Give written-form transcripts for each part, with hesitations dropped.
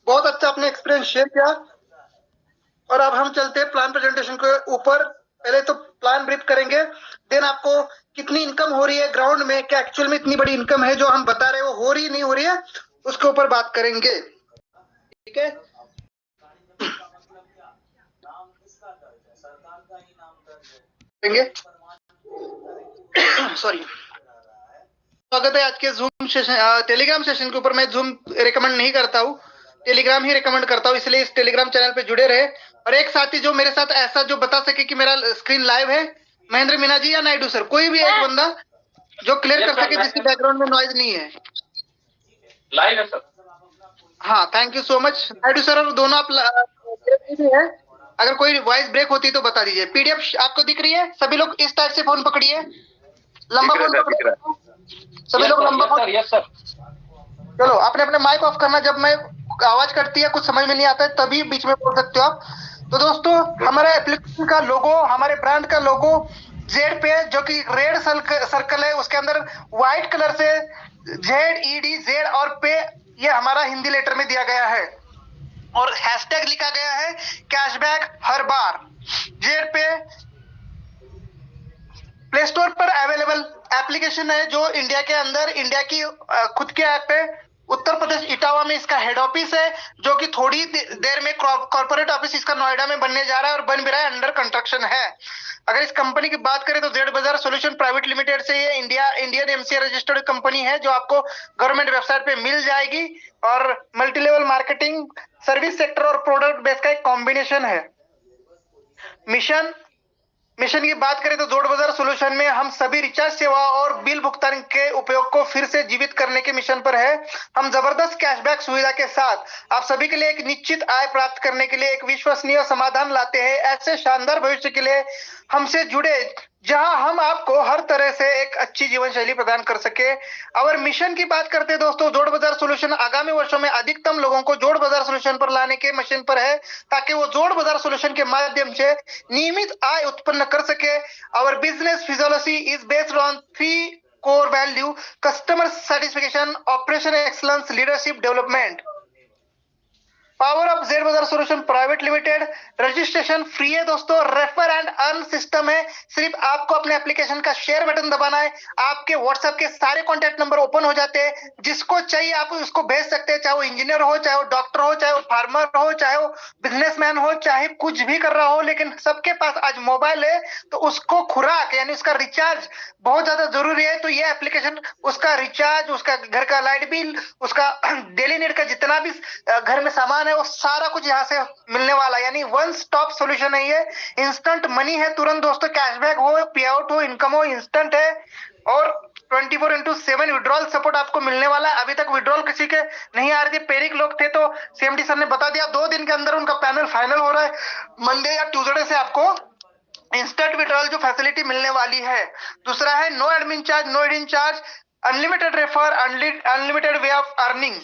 बहुत अच्छा आपने एक्सपीरियंस शेयर किया। और अब हम चलते हैं प्लान प्रेजेंटेशन के ऊपर। पहले तो प्लान ब्रीफ करेंगे, देन आपको कितनी इनकम हो रही है ग्राउंड में, क्या एक्चुअल में इतनी बड़ी इनकम है जो हम बता रहे हैं वो हो रही नहीं हो रही है, उसके ऊपर बात करेंगे। ठीक है। करेंगे। सॉरी। स्वागत है आज के जूम सेशन, टेलीग्राम सेशन के ऊपर। मैं जूम रिकमेंड नहीं करता हूँ, टेलीग्राम ही रिकमेंड करता हूँ, इसलिए इस टेलीग्राम चैनल पे जुड़े रहे। और एक साथी जो मेरे साथ ऐसा जो बता सके कि मेरा स्क्रीन लाइव है, महेंद्र मीना जी या नायडू सर, कोई भी एक बंदा जो क्लियर कर सके जिसकी बैकग्राउंड में नॉइज नहीं है। लाइव है सर। हाँ, thank you so much Naidu sir. और दोनों आप है, अगर कोई वॉइस ब्रेक होती है तो बता दीजिए। पीडीएफ आपको दिख रही है? सभी लोग इस टाइप से फोन पकड़िए, लंबा फोन पकड़िए, सभी लोग लंबा फोन। Yes sir. चलो, आपने अपने माइक ऑफ करना, जब मैं आवाज कटती है कुछ समझ में नहीं आता है तभी बीच में बोल सकते हो आप। तो दोस्तों, हमारे एप्लीकेशन का लोगो, हमारे ब्रांड का लोगो जेड पे है, जो कि रेड सर्कल है, उसके अंदर व्हाइट कलर से ZED और पे, ये हमारा हिंदी लेटर में दिया गया है। और हैशटैग लिखा गया है कैशबैक हर बार। जेड पे प्ले स्टोर पर अवेलेबल एप्लीकेशन है, जो इंडिया के अंदर, इंडिया की खुद के ऐप है। उत्तर प्रदेश इटावा में इसका हेड ऑफिस है, जो कि थोड़ी देर में कॉर्पोरेट ऑफिस इसका नोएडा में बनने जा रहा है और बन भी रहा है, अंडर कंस्ट्रक्शन है। अगर इस कंपनी की बात करें तो Z Bazaar solution private limited से ये इंडियन एमसीए रजिस्टर्ड कंपनी है, जो आपको गवर्नमेंट वेबसाइट पे मिल जाएगी। और multi level marketing, service sector और प्रोडक्ट बेस का एक कॉम्बिनेशन है। मिशन मिशन की बात करें तो जोड़ बाजार सॉल्यूशन में हम सभी रिचार्ज सेवा और बिल भुगतान के उपयोग को फिर से जीवित करने के मिशन पर है। हम जबरदस्त कैशबैक सुविधा के साथ आप सभी के लिए एक निश्चित आय प्राप्त करने के लिए एक विश्वसनीय समाधान लाते हैं। ऐसे शानदार भविष्य के लिए हमसे जुड़े, जहां हम आपको हर तरह से एक अच्छी जीवन शैली प्रदान कर सके। और मिशन की बात करते हैं दोस्तों, जोड़ बाजार सॉल्यूशन आगामी वर्षों में अधिकतम लोगों को जोड़ बाजार सॉल्यूशन पर लाने के मिशन पर है, ताकि वो जोड़ बाजार सॉल्यूशन के माध्यम से नियमित आय उत्पन्न कर सके। Our business philosophy is based on three core value: customer satisfaction, operation excellence, leadership development। Power of Z Bazaar solution private limited, registration free है दोस्तों, रेफर एंड अर्न सिस्टम है। सिर्फ आपको अपने एप्लीकेशन का शेयर बटन दबाना है, आपके व्हाट्सएप के सारे कॉन्टैक्ट नंबर ओपन हो जाते हैं। जिसको चाहिए आप उसको भेज सकते हैं, चाहे वो इंजीनियर हो, चाहे वो डॉक्टर हो, चाहे वो फार्मर हो, चाहे वो बिजनेसमैन हो, चाहे कुछ भी कर रहा हो, लेकिन सबके पास आज मोबाइल है। तो उसको खुराक यानी उसका रिचार्ज बहुत ज्यादा जरूरी है। तो ये एप्लीकेशन उसका रिचार्ज, उसका घर का लाइट बिल, उसका डेली नीड का जितना भी घर में सामान है, वो सारा कुछ यहाँ से मिलने वाला है। यानी वन स्टॉप सॉल्यूशन है ये। इंस्टेंट मनी है तुरंत दोस्तों, कैशबैक हो, पे आउट हो, इनकम हो, इंस्टेंट है। और 24/7 विड्रॉल सपोर्ट आपको मिलने वाला है। अभी तक विड्रॉल किसी के नहीं आ रही थी, पेरिक लोग थे, तो सीएमडी सर ने बता दिया 2 दिन के अंदर उनका पैनल फाइनल हो रहा है। मंडे या ट्यूसडे से आपको इंस्टेंट विड्रॉल जो फैसिलिटी मिलने वाली है। दूसरा है no admin charge, no admin charge, unlimited refer, unlimited way of earning,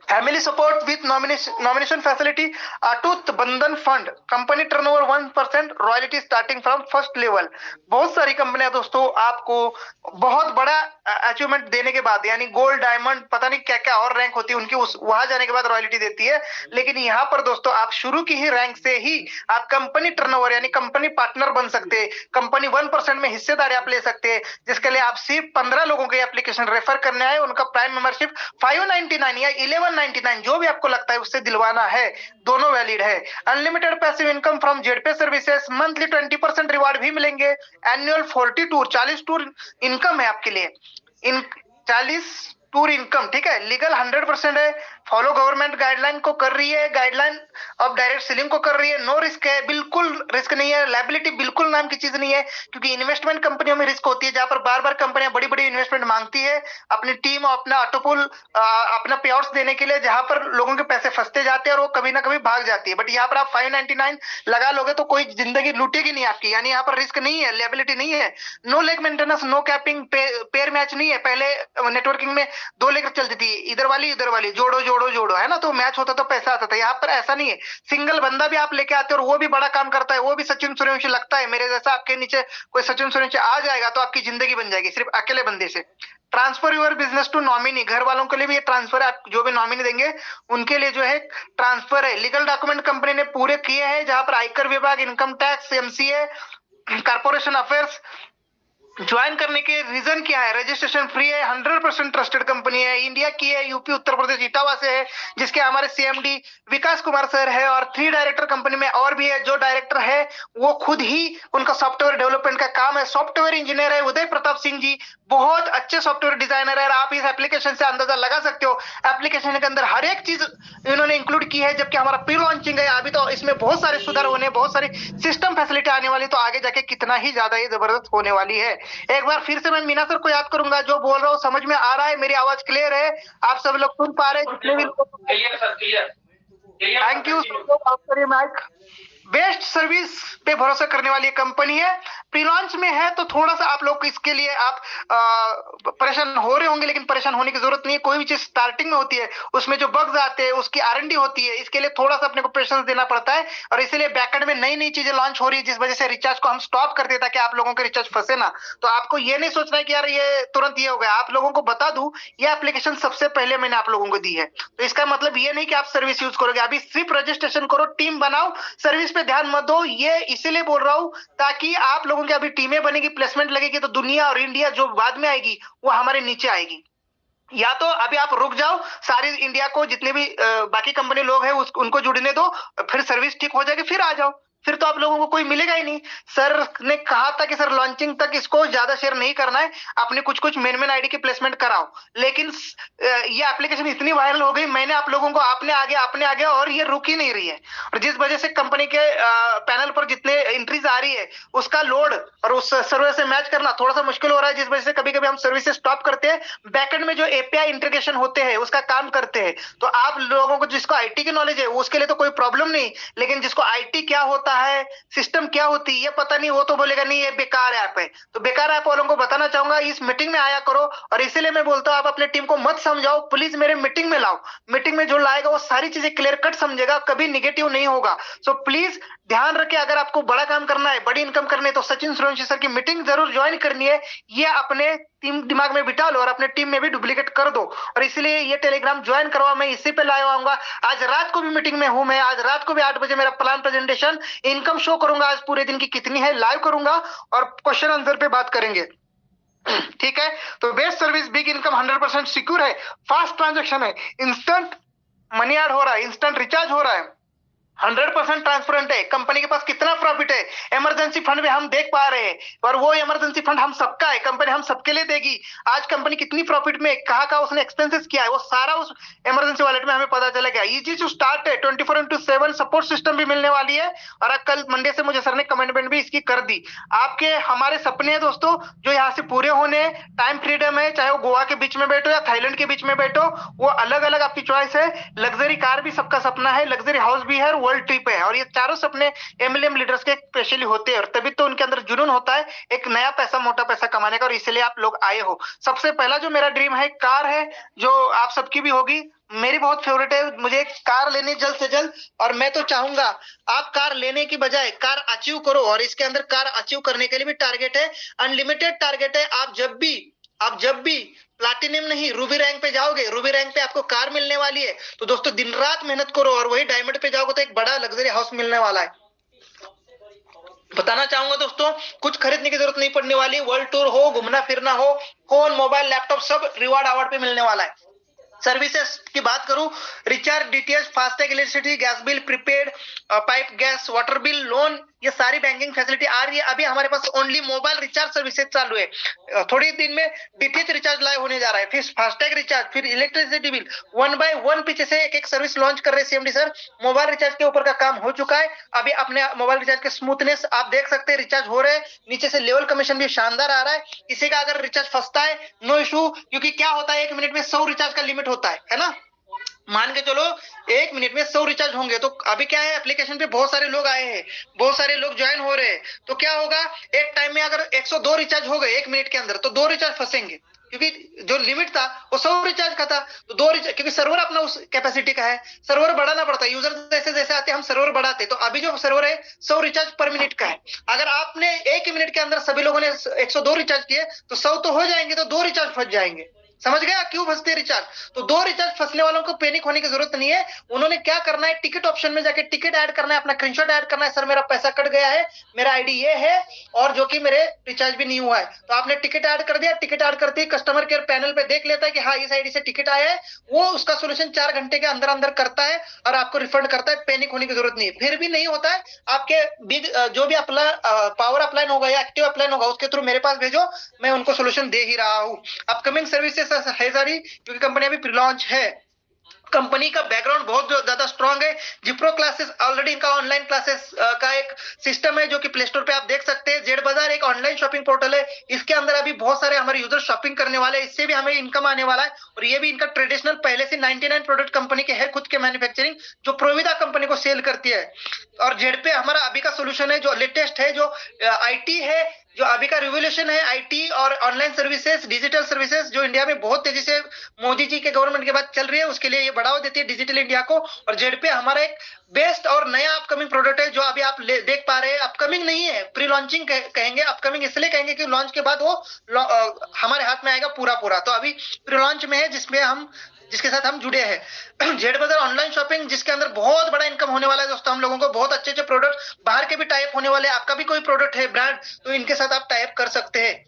family support with nomination facility, अटूट बंधन fund, company turnover 1%, royalty starting from first level. बहुत सारी कंपनियां दोस्तों आपको बहुत बड़ा अचीवमेंट देने के बाद, यानी गोल्ड, डायमंड, पता नहीं क्या क्या और रैंक होती है उनकी, उस वहां जाने के बाद रॉयल्टी देती है। लेकिन यहाँ पर दोस्तों आप शुरू की ही रैंक से ही आप कंपनी टर्नओवर यानी कंपनी पार्टनर बन सकते हैं। कंपनी 1% में हिस्सेदारी आप ले सकते हैं, जिसके लिए आप सिर्फ 15 लोगों के एप्लीकेशन रेफर करने आए, उनका प्राइम मेंबरशिप 599 या 1199 जो भी आपको लगता है उससे दिलवाना है, दोनों वैलिड है। Unlimited passive income from Zpay services, monthly 20% reward भी मिलेंगे। एनुअल 40 टूर, 40 टूर इनकम है आपके लिए, इन 40 टूर इनकम, ठीक है। लीगल 100% है, फॉलो गवर्नमेंट गाइडलाइन को कर रही है, गाइडलाइन ऑफ डायरेक्ट सेलिंग को कर रही है। नो रिस्क है, बिल्कुल रिस्क नहीं है। लायबिलिटी बिल्कुल नाम की चीज नहीं है, क्योंकि इन्वेस्टमेंट कंपनियों में रिस्क होती है, जहां पर बार बार कंपनियां बड़ी बड़ी इन्वेस्टमेंट मांगती है अपनी टीम, अपना ऑटोपुल, अपना पे आउट्स देने के लिए, जहां पर लोगों के पैसे फंसते जाते हैं और वो कभी ना कभी भाग जाती है। बट यहाँ पर आप 599 लगा लोगे तो कोई जिंदगी लूटेगी नहीं आपकी, यानी यहाँ पर रिस्क नहीं है, लायबिलिटी नहीं है। No leg maintenance, no capping, pair match नहीं है। पहले नेटवर्किंग में दो लेकर चलती थी, इधर वाली जोड़ो जोड़ो जोड़ो, है ना, तो मैच होता तो पैसा आता था। यहाँ पर ऐसा नहीं है, सिंगल बंदा भी आप लेके आते हो और वो भी बड़ा काम करता है, वो भी सचिन सूर्यवंशी लगता है मेरे जैसा। आपके नीचे कोई सचिन सूर्यवंशी आ जाएगा तो आपकी जिंदगी बन जाएगी सिर्फ अकेले बंदे से। Transfer your business to nominee, घर वालों के लिए भी ये ट्रांसफर है, आप जो भी नॉमिनी देंगे उनके लिए जो है ट्रांसफर है। लीगल डॉक्यूमेंट कंपनी ने पूरे किए हैं, जहां पर आयकर विभाग, income tax, MCA, corporation affairs. Join करने के रीजन क्या है? रजिस्ट्रेशन फ्री है, 100% ट्रस्टेड कंपनी है, इंडिया की है, यूपी उत्तर प्रदेश इटावा से है, जिसके हमारे सीएमडी विकास कुमार सर है, और 3 डायरेक्टर कंपनी में और भी है। जो डायरेक्टर है वो खुद ही, उनका सॉफ्टवेयर डेवलपमेंट का काम है, सॉफ्टवेयर इंजीनियर है उदय प्रताप सिंह जी, बहुत अच्छे सॉफ्टवेयर डिजाइनर है। आप इस एप्लीकेशन से अंदाजा लगा सकते हो, एप्लीकेशन के अंदर हर एक चीज इन्होंने इंक्लूड की है। जबकि हमारा प्री लॉन्चिंग है अभी, तो इसमें बहुत सारे सुधार होने, बहुत सारी सिस्टम फैसिलिटी आने वाली, तो आगे जाके कितना ही ज्यादा ये जबरदस्त होने वाली है। एक बार फिर से मैं मीना सर को याद करूंगा, जो बोल रहा हूँ समझ में आ रहा है, मेरी आवाज क्लियर है, आप सब लोग सुन पा रहे हैं जितने भी लोग? Clear sir, clear. Thank you. माइक बेस्ट सर्विस पे भरोसा करने वाली कंपनी है, प्री लॉन्च में है, तो थोड़ा सा आप लोग इसके लिए आप परेशान हो रहे होंगे, लेकिन परेशान होने की जरूरत नहीं है। कोई भी चीज स्टार्टिंग में होती है, उसमें जो बग्स आते हैं उसकी आरएनडी होती है, इसके लिए थोड़ा सा अपने को पेशेंस देना पड़ता है, और इसीलिए बैकएंड में नई नई चीजें लॉन्च हो रही है, जिस वजह से रिचार्ज को हम स्टॉप कर देता, कि आप लोगों के रिचार्ज फंसे ना। तो आपको ये नहीं सोचना है कि यार ये तुरंत ये हो गया। आप लोगों को बता दूं, ये एप्लीकेशन सबसे पहले मैंने आप लोगों को दी है, तो इसका मतलब ये नहीं कि आप सर्विस यूज करोगे। अभी सिर्फ रजिस्ट्रेशन करो, टीम बनाओ, सर्विस पे ध्यान मत दो। ये इसीलिए बोल रहा हूं ताकि आप लोगों की अभी टीमें बनेगी, प्लेसमेंट लगेगी, तो दुनिया और इंडिया जो बाद में आएगी वो हमारे नीचे आएगी। या तो अभी आप रुक जाओ, सारी इंडिया को जितने भी बाकी कंपनी लोग हैं उनको जुड़ने दो, फिर सर्विस ठीक हो जाएगी, फिर आ जाओ, फिर तो आप लोगों को कोई मिलेगा ही नहीं। सर ने कहा था कि सर लॉन्चिंग तक इसको ज्यादा शेयर नहीं करना है, अपने कुछ कुछ मेन आईडी की प्लेसमेंट कराओ, लेकिन ये एप्लीकेशन इतनी वायरल हो गई, मैंने आप लोगों को अपने आगे और ये रुक ही नहीं रही है। और जिस वजह से कंपनी के पैनल पर जितने एंट्रीज आ रही है, उसका लोड और उस सर्वर से मैच करना थोड़ा सा मुश्किल हो रहा है, जिस वजह से कभी कभी हम सर्विसेज स्टॉप करते हैं, बैकएंड में जो एपीआई इंटीग्रेशन होते हैं उसका काम करते हैं। तो आप लोगों को जिसको आईटी की नॉलेज है उसके लिए तो कोई प्रॉब्लम नहीं, लेकिन जिसको आईटी क्या होता है, सिस्टम क्या होती है, ये पता नहीं, वो तो बोलेगा नहीं ये बेकार ऐप है। तो बेकार ऐप वालों को बताना चाहूंगा, इस मीटिंग में आया करो। और इसीलिए मैं बोलता हूं, आप अपने टीम को मत समझाओ, प्लीज मेरे मीटिंग में लाओ। मीटिंग में जो लाएगा वो सारी चीजें क्लियर कट समझेगा, कभी निगेटिव नहीं होगा। सो प्लीज ध्यान रखें, अगर आपको बड़ा काम करना है, बड़ी इनकम करनी है, तो सचिन सूर्यवंशी सर की मीटिंग जरूर ज्वाइन करनी है। ये अपने टीम दिमाग में बिठा लो और अपने टीम में भी डुप्लीकेट कर दो। और इसलिए ये टेलीग्राम ज्वाइन करवा, मैं इसी पे लाया आऊंगा। आज रात को भी मीटिंग में हूं मैं, आज रात को भी 8 बजे मेरा प्लान प्रेजेंटेशन, इनकम शो करूंगा आज पूरे दिन की कितनी है, लाइव करूंगा और क्वेश्चन आंसर पे बात करेंगे। ठीक है, तो best service, big income, 100% secure है, फास्ट ट्रांजेक्शन है, इंस्टेंट मनी ऐड हो रहा है, इंस्टेंट रिचार्ज हो रहा है, 100% ट्रांसपेरेंट है। कंपनी के पास कितना प्रॉफिट है, इमरजेंसी फंड में हम देख पा रहे हैं, और वो इमरजेंसी फंड हम सबका है, कंपनी हम सबके लिए देगी। आज कंपनी कितनी प्रॉफिट में, कहाँ उसने एक्सपेंसेस किया है, वो सारा उस इमरजेंसी वॉलेट में हमें पता चलेगा। इजी टू स्टार्ट है, 24/7 सपोर्ट सिस्टम भी मिलने वाली है। और कल मंडे से मुझे सर ने कमेंटमेंट भी इसकी कर दी। आपके हमारे सपने हैं दोस्तों, जो यहाँ से पूरे होने, टाइम फ्रीडम है, चाहे वो गोवा के बीच में बैठो या थाईलैंड के बीच में बैठो, वो अलग अलग आपकी चॉइस है। लग्जरी कार भी सबका सपना है, लग्जरी हाउस भी है, वर्ल्ड ट्रिप है, और ये चारों सपने एमएलएम लीडर्स के स्पेशली होते हैं, और तभी तो उनके अंदर जुनून होता है एक नया पैसा, मोटा पैसा कमाने का, और इसलिए आप लोग आए हो। सबसे पहला जो मेरा ड्रीम है, कार है, जो आप सबकी भी होगी, मेरी बहुत फेवरेट है, मुझे एक कार लेनी जल्द से जल्द। और मैं तो चाहूंगा आप कार लेने की बजाय कार अचीव करो, और इसके अंदर कार अचीव करने के लिए भी टारगेट है, अनलिमिटेड टारगेट है। आप जब भी प्लैटिनम नहीं, रूबी रैंक पे जाओगे, रूबी रैंक पे आपको कार मिलने वाली है, तो दोस्तों दिन रात मेहनत करो, और वही डायमंड पे जाओगे तो एक बड़ा लग्जरी हाउस मिलने वाला है। बताना चाहूंगा दोस्तों, कुछ खरीदने की जरूरत नहीं पड़ने वाली, वर्ल्ड टूर हो, घूमना फिरना हो, फोन, मोबाइल, लैपटॉप, सब रिवार्ड अवार्ड पे मिलने वाला है। सर्विसेज की बात करूं, recharge, DTH, FASTag, electricity, gas bill, prepaid, pipe gas, water bill, loan, ये सारी बैंकिंग फैसिलिटी आ रही है। अभी हमारे पास ओनली मोबाइल रिचार्ज सर्विसेज चालू है, थोड़ी दिन में डीटीएच रिचार्ज लाइव होने जा रहा है, फिर फास्टैग रिचार्ज, फिर इलेक्ट्रिसिटी बिल, 1 by 1 पीछे से एक सर्विस लॉन्च कर रहे हैं सीएमडी सर। मोबाइल रिचार्ज के ऊपर का काम हो चुका है, अभी अपने मोबाइल रिचार्ज के स्मूथनेस आप देख सकते हैं, रिचार्ज हो रहे हैं, नीचे से लेवल कमीशन भी शानदार आ रहा है। किसी का अगर रिचार्ज फंसता है, नो इशू, क्योंकि क्या होता है, 1 मिनट में 100 रिचार्ज का लिमिट होता है ना, मान के चलो 1 मिनट में 100 रिचार्ज होंगे। तो अभी क्या है, एप्लीकेशन पे बहुत सारे लोग आए हैं, बहुत सारे लोग ज्वाइन हो रहे हैं, तो क्या होगा, एक टाइम में अगर 102 रिचार्ज हो गए 1 मिनट के अंदर, तो 2 रिचार्ज फंसेंगे, क्योंकि जो लिमिट था वो 100 रिचार्ज का था, तो 2 रिचार्ज, क्योंकि सर्वर अपना उस कैपेसिटी का है, सर्वर बढ़ाना पड़ता है, यूजर जैसे जैसे आते हम सर्वर बढ़ाते, तो अभी जो सर्वर है 100 रिचार्ज पर मिनट का है। अगर आपने 1 मिनट के अंदर सभी लोगों ने 102 रिचार्ज किए तो 100 तो हो जाएंगे, तो 2 रिचार्ज फंस जाएंगे। समझ गया क्यों फंसते रिचार्ज? तो 2 रिचार्ज फंसने वालों को पैनिक होने की जरूरत नहीं है। उन्होंने क्या करना है, टिकट ऑप्शन में जाके टिकट ऐड करना है, अपना स्क्रीनशॉट ऐड करना है, सर मेरा पैसा कट गया है, मेरा आईडी ये है और जो कि मेरे रिचार्ज भी नहीं हुआ है, तो आपने टिकट ऐड कर दिया। टिकट ऐड करते ही कस्टमर केयर पैनल पे देख लेता है कि हाँ इस आईडी से टिकट आया है, वो उसका सोल्यूशन 4 घंटे के अंदर अंदर करता है और आपको रिफंड करता है। पैनिक होने की जरूरत नहीं है। फिर भी नहीं होता है, आपके बिग जो भी अपना पावर अपलाइन होगा या एक्टिव अपलाइन होगा उसके थ्रू मेरे पास भेजो, मैं उनको सोल्यूशन दे ही रहा हूँ। अपकमिंग सर्विसेज है सारी, क्योंकि कंपनी अभी प्री लॉन्च है। कंपनी का बैकग्राउंड बहुत ज्यादा स्ट्रांग है। जिप्रो क्लासेस ऑलरेडी इनका ऑनलाइन क्लासेस का एक सिस्टम है जो कि प्ले स्टोर पे आप देख सकते हैं। जेड बाजार एक ऑनलाइन शॉपिंग पोर्टल है, इसके अंदर अभी बहुत सारे हमारे यूजर शॉपिंग करने वाले हैं, इससे भी हमें इनकम आने वाला है। और ये भी इनका ट्रेडिशनल पहले से 99 प्रोडक्ट कंपनी के है खुद के मैन्युफैक्चरिंग, जो प्रोविदा कंपनी को सेल करती है। और जेड पे हमारा अभी का सोल्यूशन है जो लेटेस्ट है, जो आईटी है, जो अभी का रिवोल्यूशन है आईटी और ऑनलाइन सर्विसेज, डिजिटल सर्विसेज, जो इंडिया में बहुत तेजी से मोदी जी के गवर्नमेंट के बाद चल रही है, उसके लिए ये बढ़ावा देती है डिजिटल इंडिया को। और जेड पे हमारा एक बेस्ट और नया अपकमिंग प्रोडक्ट है जो अभी आप देख पा रहे हैं। अपकमिंग नहीं है, प्री लॉन्चिंग कहेंगे, अपकमिंग इसलिए कहेंगे कि लॉन्च के बाद वो हमारे हाथ में आएगा पूरा पूरा। तो अभी प्री लॉन्च में है जिसके साथ हम जुड़े हैं। जेड बाजार ऑनलाइन शॉपिंग जिसके अंदर बहुत बड़ा इनकम होने वाला है दोस्तों। हम लोगों को बहुत अच्छे अच्छे प्रोडक्ट बाहर के भी टाइप होने वाले हैं। आपका भी कोई प्रोडक्ट है ब्रांड, तो इनके साथ आप टाइप कर सकते हैं।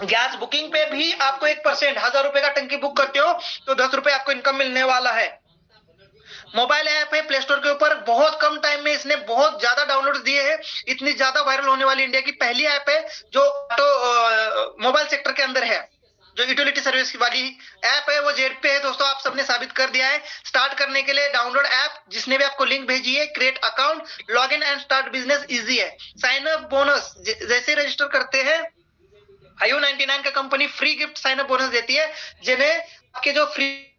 गैस बुकिंग पे भी आपको 1%, 1000 रुपए का टंकी बुक करते हो तो 10 रुपए आपको इनकम मिलने वाला है। मोबाइल ऐप है प्ले स्टोर के ऊपर, बहुत कम टाइम में इसने बहुत ज्यादा डाउनलोड दिए हैं। इतनी ज्यादा वायरल होने वाली इंडिया की पहली ऐप है जो मोबाइल सेक्टर के अंदर है। जो यूटिलिटी सर्विस वाली ऐप है वो जेड पे है दोस्तों, आप सबने साबित कर दिया है। स्टार्ट करने के लिए डाउनलोड ऐप, जिसने भी आपको लिंक भेजी है, create account, log in and start business easy है। साइन अप बोनस जैसे रजिस्टर करते हैं IU99 का company free gift sign up bonus देती है, जिन्हें आपके जो फ्री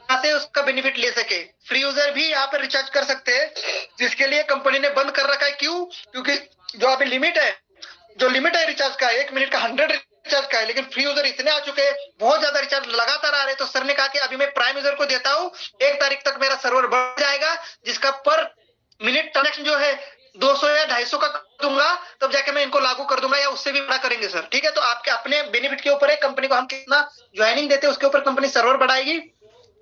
से उसका बेनिफिट ले सके। फ्री यूजर भी यहाँ पर रिचार्ज कर सकते हैं, जिसके लिए कंपनी ने बंद कर रखा है। क्यों? क्योंकि जो अभी लिमिट है रिचार्ज का 1 मिनट का 100 रिचार्ज का है, लेकिन फ्री यूजर इतने आ चुके हैं, बहुत ज्यादा रिचार्ज लगातार आ रहे हैं। तो सर ने कहा कि अभी मैं प्राइम यूजर को देता हूँ, 1 तारीख तक मेरा सर्वर बढ़ जाएगा, जिसका पर मिनट ट्रांजेक्शन जो है 200 या 250 का दूंगा, तब जाके मैं इनको लागू कर दूंगा, या उससे भी बड़ा करेंगे सर। ठीक है, तो आपके अपने बेनिफिट के ऊपर है, कंपनी को हम कितना ज्वाइनिंग देते हैं उसके ऊपर कंपनी सर्वर बढ़ाएगी।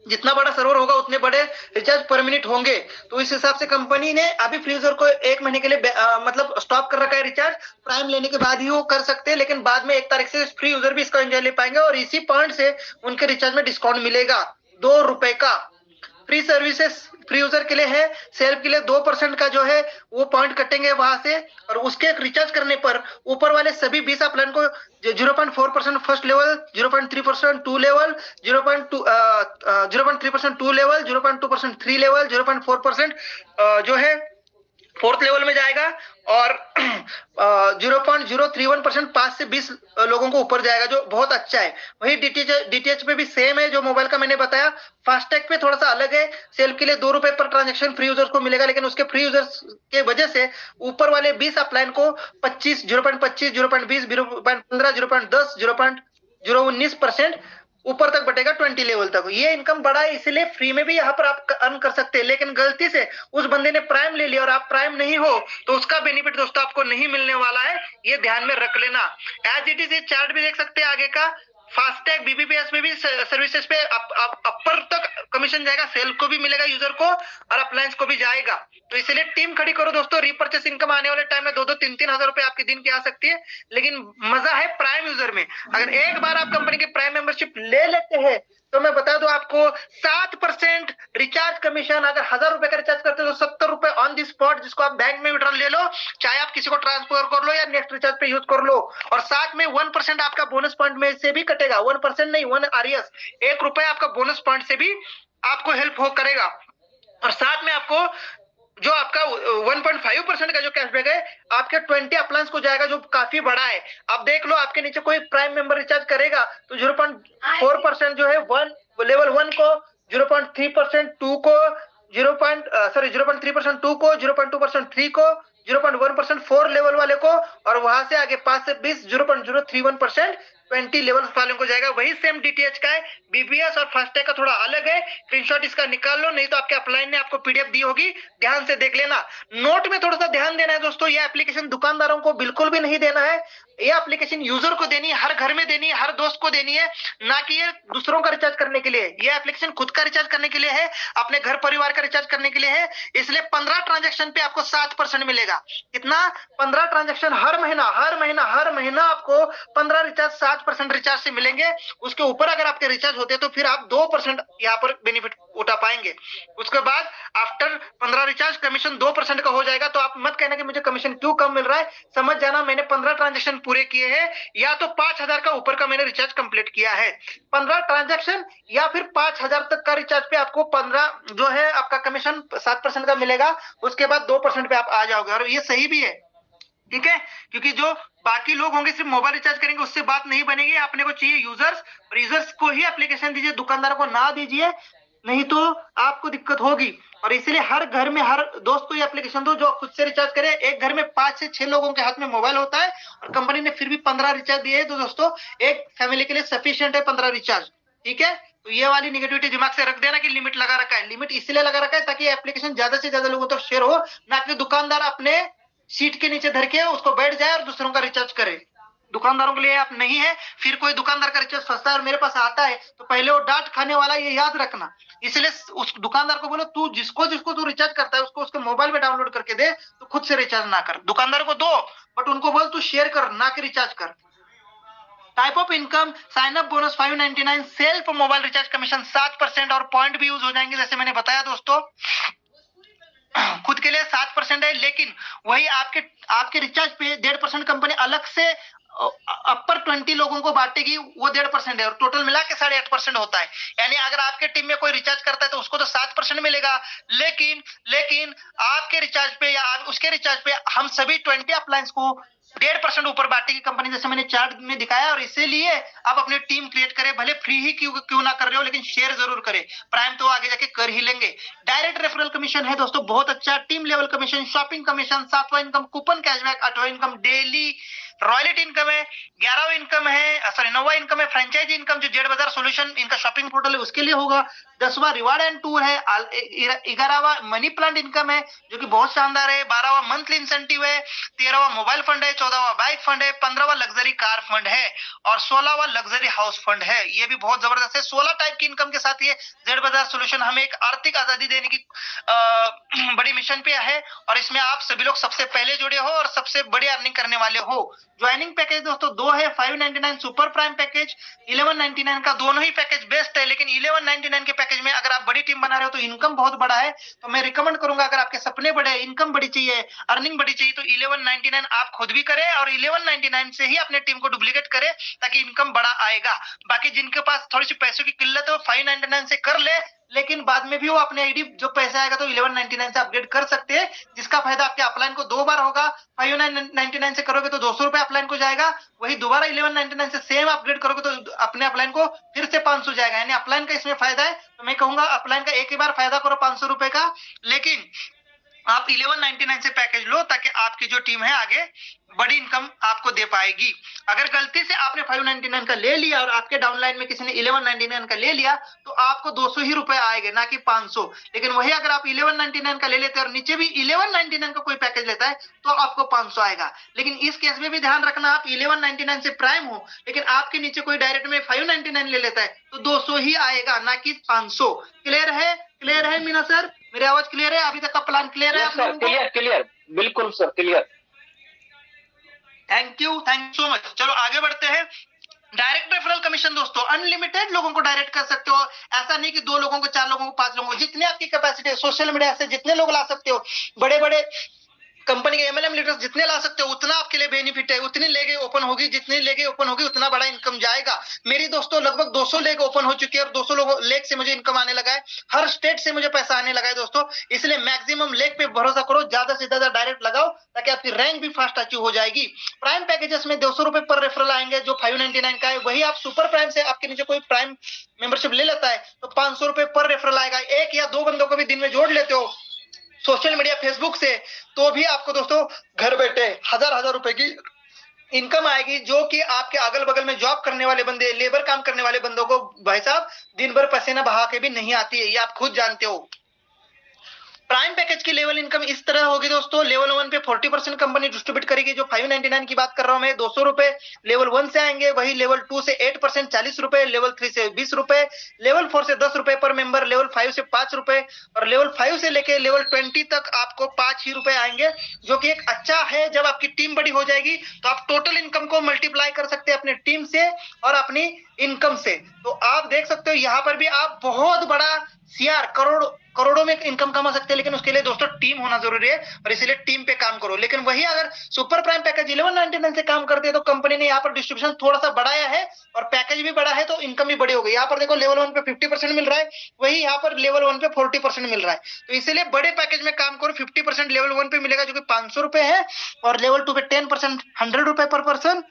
जितना बड़ा सर्वर होगा उतने बड़े रिचार्ज पर मिनट होंगे। तो इस हिसाब से कंपनी ने अभी फ्री यूजर को 1 महीने के लिए मतलब स्टॉप कर रखा है रिचार्ज। प्राइम लेने के बाद ही वो कर सकते हैं, लेकिन बाद में 1 तारीख से फ्री यूजर भी इसका एंजॉय ले पाएंगे और इसी पॉइंट से उनके रिचार्ज में डिस्काउंट मिलेगा 2 रुपए का। फ्री सर्विसेज फ्री यूजर के लिए है, सेल्फ के लिए 2% का जो है वो पॉइंट कटेंगे वहां से, और उसके रिचार्ज करने पर ऊपर वाले सभी 20 प्लान को 0.4% first level, 0.3% 2 level, 0.3% 2 level, 0.2% 3 level, 0.4% जो है 4th लेवल में जाएगा, और 0.031% 5 से 20 लोगों को ऊपर जाएगा, जो बहुत अच्छा है। वही डीटीएच पे भी सेम है जो मोबाइल का मैंने बताया। फास्टैग पे थोड़ा सा अलग है, सेल के लिए 2 रुपए पर ट्रांजेक्शन फ्री यूजर्स को मिलेगा, लेकिन उसके फ्री यूजर्स के वजह से ऊपर वाले 20 अपलाइन को 25, 0.25, 0.20, 0.15, 0.10, 0.019% ऊपर तक बटेगा 20 लेवल तक। ये इनकम बढ़ा है, इसलिए फ्री में भी यहाँ पर आप अर्न कर सकते हैं। लेकिन गलती से उस बंदे ने प्राइम ले लिया और आप प्राइम नहीं हो, तो उसका बेनिफिट दोस्तों आपको नहीं मिलने वाला है, ये ध्यान में रख लेना। एज इट इज ये चार्ट भी देख सकते हैं आगे का। फास्टैग बीबीपीएस में भी सर्विसेज पे अपर तक कमीशन जाएगा, सेल को भी मिलेगा यूजर को, और अप्लायंस को भी जाएगा। तो इसलिए टीम खड़ी करो दोस्तों। रिपर्चेस इनकम आने वाले टाइम में 2-2, 3-3 हजार रुपए आपके दिन की आ सकती है, लेकिन मजा है प्राइम यूजर में। अगर एक बार आप कंपनी की प्राइम मेंबरशिप ले लेते हैं तो मैं बता दूं आपको 7% रिचार्ज कमीशन। अगर 1000 रुपए का रिचार्ज करते हो तो 70 रुपए ऑन दी स्पॉट, जिसको आप बैंक में विड्रॉल ले लो, चाहे आप किसी को ट्रांसफर कर लो या नेक्स्ट रिचार्ज पे यूज कर लो। और साथ में 1% आपका बोनस पॉइंट में से भी कटेगा। 1% नहीं, 1 RES, 1 रुपए आपका बोनस पॉइंट से भी आपको हेल्प हो करेगा। और साथ में आपको जो आपका 1.5% का जो कैशबैक है आपके 20 अप्लायंस को जाएगा, जो काफी बड़ा है। आप देख लो, आपके नीचे कोई प्राइम मेंबर रिचार्ज करेगा तो 0.4% जो है लेवल 1 को, 0.3% 2 को, 0.3% 2 को, 0.2% 3 को, 0.1% 4 लेवल वाले को, और वहां से आगे 5 से 20 0.031% 20 लेवल वालों को जाएगा। वही सेम डीटीएच का है, बीबीएस और फास्टैग का थोड़ा अलग है। स्क्रीनशॉट इसका निकाल लो, नहीं तो आपके अपलाइन ने आपको पीडीएफ दी होगी, ध्यान से देख लेना। नोट में थोड़ा सा ध्यान देना है दोस्तों, ये एप्लीकेशन दुकानदारों को बिल्कुल भी नहीं देना है, ये एप्लीकेशन यूजर को देनी है, हर घर में देनी है, हर दोस्त को देनी है, ना कि ये दूसरों का रिचार्ज करने के लिए। ये एप्लीकेशन खुद का रिचार्ज करने के लिए है, अपने घर परिवार का रिचार्ज करने के लिए है। इसलिए 15 ट्रांजेक्शन पे आपको 7% मिलेगा। कितना? 15 ट्रांजेक्शन हर महीना आपको 15 रिचार्ज 7% रिचार्ज से मिलेंगे। उसके ऊपर अगर आपके रिचार्ज होते हैं तो फिर आप 2% यहाँ पर बेनिफिट उठा पाएंगे। उसके बाद आफ्टर 15 रिचार्ज कमीशन 2% का हो जाएगा। तो आप मत कहना कि मुझे कमीशन क्यों कम मिल रहा है, समझ जाना मैंने 15 ट्रांजेक्शन पूरे किए हैं, या तो 5000 का ऊपर का मैंने रिचार्ज कंप्लीट किया है। 15 ट्रांजेक्शन या फिर 5000 तक का रिचार्ज पे आपको 15 जो है आपका कमीशन 7% का मिलेगा। उसके बाद 2% पे आप आ जाओगे, और ये सही भी है, ठीक है, क्योंकि जो बाकी लोग होंगे सिर्फ मोबाइल रिचार्ज करेंगे, उससे बात नहीं बनेगी। आपने को चाहिए यूजर्स, और यूजर्स को ही एप्लीकेशन दीजिए, दुकानदारों को ना दीजिए, नहीं तो आपको दिक्कत होगी। और इसीलिए हर घर में हर दोस्त को ये एप्लीकेशन दो जो खुद से रिचार्ज करे। एक घर में 5 से 6 लोगों के हाथ में मोबाइल होता है, और कंपनी ने फिर भी 15 रिचार्ज दिए है, तो दोस्तों एक फैमिली के लिए सफिशिएंट है 15 रिचार्ज, ठीक है। तो ये वाली निगेटिविटी दिमाग से रख देना कि लिमिट लगा रखा है। लिमिट इसलिए लगा रखा है ताकि एप्लीकेशन ज्यादा से ज्यादा लोगों तक शेयर हो, ना कि दुकानदार अपने सीट के नीचे धर के उसको बैठ जाए और दूसरों का रिचार्ज करे। दुकानदारों के लिए आप नहीं है। फिर कोई दुकानदार का रिचार्ज फंसता है और मेरे पास आता है, तो पहले वो डांट खाने वाला, ये याद रखना। इसलिए उस दुकानदार को बोलो, तू जिसको जिसको तू रिचार्ज करता है उसको उसके मोबाइल में डाउनलोड करके दे, तो खुद से रिचार्ज ना कर। दुकानदार को दो, बट उनको बोल तू शेयर कर, ना कि रिचार्ज कर। Type of income, sign up bonus 599, self mobile recharge commission 7%, और पॉइंट भी यूज हो जाएंगे जैसे मैंने बताया दोस्तों। खुद के लिए 7% है, लेकिन वही आपके रिचार्ज पे 1.5% कंपनी अलग से अपर 20 लोगों को बांटेगी, वो 1.5% है, और टोटल मिला के 8.5% होता है। यानी अगर आपके टीम में कोई रिचार्ज करता है तो उसको तो 7% मिलेगा, लेकिन आपके रिचार्ज पे या उसके रिचार्ज पे हम सभी 20 अप्लायंस को 1.5% ऊपर बांटेगी कंपनी, जैसे मैंने चार्ट में दिखाया। और इसीलिए आप अपनी टीम क्रिएट करें, भले फ्री ही क्यों ना कर रहे हो, लेकिन शेयर जरूर करें। प्राइम तो आगे जाके कर ही लेंगे। डायरेक्ट रेफरल कमीशन है दोस्तों, बहुत अच्छा। Team level commission, shopping commission, 7वां इनकम, कूपन कैशबैक, 8वां इनकम, डेली रॉयल्टी इनकम है, 11वां इनकम है, सॉरी 9वां इनकम है, फ्रेंचाइजी इनकम जो जेड बाजार सोल्यूशन इनका शॉपिंग पोर्टल है उसके लिए होगा। 10वां रिवार्ड एंड टूर है, 11वां मनी प्लांट इनकम है जो कि बहुत शानदार है, 12वां मंथली इंसेंटिव है, 13वां मोबाइल फंड है, 14वां बाइक फंड है, 15वां लग्जरी कार फंड है, और 16वां लग्जरी हाउस फंड है। ये भी बहुत जबरदस्त है। 16 टाइप की इनकम के साथ ये जेड बाजार सोल्यूशन हमें एक आर्थिक आजादी देने की बड़ी मिशन पे है, और इसमें आप सभी लोग सबसे पहले जुड़े हो और सबसे बड़ी अर्निंग करने वाले हो। ज्वाइनिंग पैकेज दोस्तों 2 है, 599 सुपर प्राइम पैकेज, 1199 का। दोनों ही पैकेज बेस्ट है, लेकिन 1199 के पैकेज में अगर आप बड़ी टीम बना रहे हो तो इनकम बहुत बड़ा है, तो मैं रिकमेंड करूंगा अगर आपके सपने बड़े, इनकम बड़ी चाहिए, अर्निंग बड़ी चाहिए, तो 1199 आप खुद भी करें और 1199 से ही अपने टीम को डुप्लीकेट करें, ताकि इनकम बड़ा आएगा। बाकी जिनके पास थोड़ी सी पैसों की किल्लत है वो 599 से कर ले, लेकिन बाद में भी वो अपने आईडी जो पैसा आएगा तो 1199 से अपग्रेड कर सकते हैं, जिसका फायदा आपके अपलाइन को 2 बार होगा। 599 से करोगे तो 200 रुपए अपलाइन को जाएगा, वही दोबारा 1199 से सेम अपग्रेड करोगे तो अपने अपलाइन को फिर से 500 जाएगा। यानी अपलाइन का इसमें फायदा है, तो मैं कहूंगा अपलाइन का एक ही बार फायदा करो 500 रुपए का, लेकिन आप 1199 से पैकेज लो ताकि आपकी जो टीम है आगे बड़ी इनकम आपको दे पाएगी। अगर गलती से आपने 599 का ले लिया और आपके डाउनलाइन में किसी ने 1199 का ले लिया तो आपको 200 ही रुपए आएंगे, ना कि 500। लेकिन वही अगर आप 1199 का ले लेते हैं और नीचे भी 1199 का कोई पैकेज लेता है तो आपको 500 आएगा। लेकिन इस केस में भी ध्यान रखना, आप 1199 से प्राइम हो लेकिन आपके नीचे कोई डायरेक्ट में 599 ले लेता है तो 200 ही आएगा, ना कि 500। क्लियर है? क्लियर है मीना सर? मेरी आवाज क्लियर है? अभी तक का प्लान क्लियर है? सर क्लियर, बिल्कुल sir clear. Thank you so much. चलो आगे बढ़ते हैं। डायरेक्ट रेफरल कमीशन दोस्तों अनलिमिटेड लोगों को डायरेक्ट कर सकते हो। ऐसा नहीं कि 2 लोगों को, 4 लोगों को, 5 लोगों को, जितने आपकी कैपेसिटी है। सोशल मीडिया से जितने लोग ला सकते हो, बड़े बड़े कंपनी के एमएलएम लीडर्स जितने ला सकते हो उतना आपके लिए बेनिफिट है, उतनी लेगे ओपन होगी, जितनी लेगे ओपन होगी उतना बड़ा इनकम जाएगा। मेरी दोस्तों लगभग 200 लेग ओपन हो चुकी है और 200 लेग से मुझे इनकम आने लगा है, हर स्टेट से मुझे पैसा आने लगा है दोस्तों। इसलिए मैक्सिमम लेग पे भरोसा करो, ज्यादा से ज्यादा डायरेक्ट लगाओ ताकि आपकी रैंक भी फास्ट अचीव हो जाएगी। प्राइम पैकेजेस में 200 रुपए पर रेफरल आएंगे जो 599 का है, वही आप सुपर प्राइम से आपके नीचे कोई प्राइम मेंबरशिप ले लेता है तो 500 रुपए पर रेफरल आएगा। एक या दो बंदों को भी दिन में जोड़ लेते हो सोशल मीडिया फेसबुक से, तो भी आपको दोस्तों घर बैठे हजार रुपए की इनकम आएगी, जो कि आपके अगल बगल में जॉब करने वाले बंदे, लेबर काम करने वाले बंदों को भाई साहब दिन भर पसीना बहा के भी नहीं आती है, ये आप खुद जानते हो। प्राइम पैकेज की लेवल इनकम इस तरह होगी दोस्तों, लेवल 1 पे 40% कंपनी डिस्ट्रीब्यूट करेगी, जो 599 की बात कर रहा हूं मैं, 200 रुपए लेवल 1 से आएंगे, वही लेवल 2 से 8% 40 रुपए, लेवल 3 से 20 रुपए, लेवल 4 से 10 रुपए पर मेंबर, लेवल 5 से 5 रुपए और लेवल 5 से लेके लेवल 20 तक आपको 5 ही रुपए आएंगे, जो कि एक अच्छा है। जब आपकी टीम बड़ी हो जाएगी तो आप टोटल इनकम को मल्टीप्लाई कर सकते हैं अपनी टीम से और अपनी इनकम से। तो आप देख सकते हो यहाँ पर भी आप बहुत बड़ा सीआर करोड़ों में इनकम कमा सकते हैं, लेकिन उसके लिए दोस्तों टीम होना जरूरी है और इसीलिए टीम पे काम करो। लेकिन वही अगर सुपर प्राइम पैकेज 1199 से काम करते हैं तो कंपनी ने यहाँ पर डिस्ट्रीब्यूशन थोड़ा सा बढ़ाया है और पैकेज भी बढ़ा है तो इनकम भी बड़ी हो गई। यहाँ पर देखो लेवल 1 पे 50% मिल रहा है, वही यहाँ पर लेवल 1 पे 40% मिल रहा है, तो इसीलिए बड़े पैकेज में काम करो। 50% लेवल 1 पे मिलेगा जो कि 500 रुपए है और लेवल 2 पे 10% 100 रुपए पर पर्सन।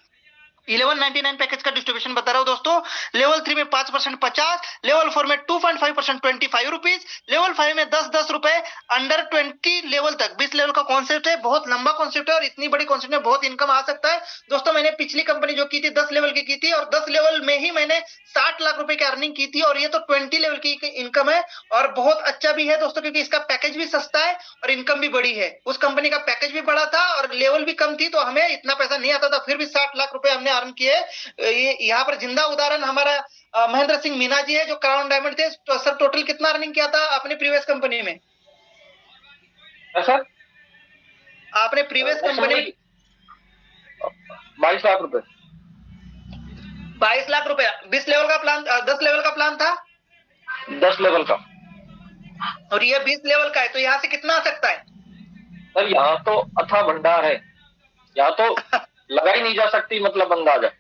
1199 पैकेज का डिस्ट्रीब्यूशन बता रहा हूं दोस्तों, लेवल 3 में 5% 50, लेवल 4 में 2.5% 25 रुपीज, लेवल 5 में 10 रुपए अंडर 20 लेवल तक। 20 लेवल का कॉन्सेप्ट है, बहुत लंबा कॉन्सेप्ट है और इतनी बड़ी कॉन्सेप्ट में बहुत इनकम आ सकता है दोस्तों। मैंने पिछली कंपनी जो की थी 10 लेवल की थी और 10 लेवल में ही मैंने 60 लाख रुपए की अर्निंग की थी और ये तो 20 लेवल की इनकम है और बहुत अच्छा भी है दोस्तों, क्योंकि इसका पैकेज भी सस्ता है और इनकम भी बड़ी है। उस कंपनी का पैकेज भी बड़ा था और लेवल भी कम थी तो हमें इतना पैसा नहीं आता था, फिर भी 60 लाख रुपए हमने अर्न किए। ये यहाँ पर जिंदा उदाहरण हमारा महेंद्र सिंह मीना जी है जो क्राउन डायमंड थे। तो सर टोटल कितना अर्निंग किया था आपने प्रीवियस कंपनी में? सर आपने प्रीवियस कंपनी में 22 लाख रुपए। 22 लाख रुपए 20 लेवल का प्लान 10 लेवल का प्लान था 10 लेवल का और ये 20 लेवल का है, तो यहाँ से कितना आ सकता है? सर यहाँ तो अथाह भंडार है, यहाँ तो लगा ही नहीं जा सकती, मतलब